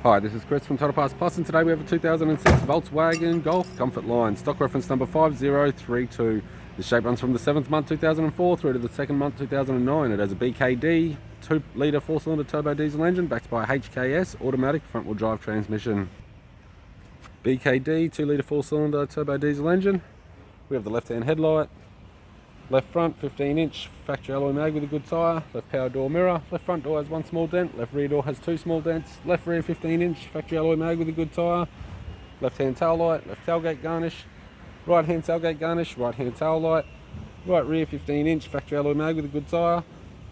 Hi, this is Chris from Total Parts Plus, and today we have a 2006 Volkswagen Golf Comfort Line, stock reference number 5032. The shape runs from the 7th month 2004 through to the 2nd month 2009. It has a BKD 2-litre 4-cylinder turbo diesel engine backed by a HKS automatic front-wheel drive transmission. BKD 2-litre 4-cylinder turbo diesel engine. We have the left-hand headlight, left front 15-inch factory alloy mag with a good tyre, left power door mirror, left front door has one small dent, left rear door has two small dents, left rear 15-inch factory alloy mag with a good tyre, left hand tail light, left tailgate garnish, right hand tailgate garnish, right hand tail light, right rear 15-inch factory alloy mag with a good tyre,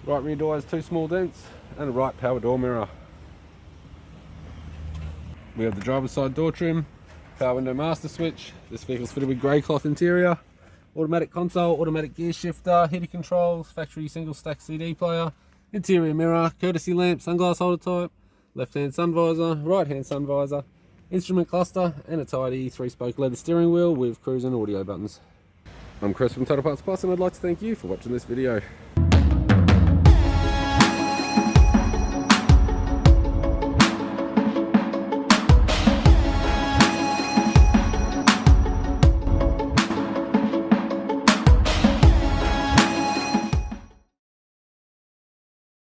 right rear door has two small dents, and a right power door mirror. We have the driver's side door trim, power window master switch. This vehicle is fitted with grey cloth interior, automatic console, automatic gear shifter, heater controls, factory single stack CD player, interior mirror, courtesy lamp, sunglass holder type, left hand sun visor, right hand sun visor, instrument cluster, and a tidy 3-spoke leather steering wheel with cruise and audio buttons. I'm Chris from Total Parts Plus, and I'd like to thank you for watching this video.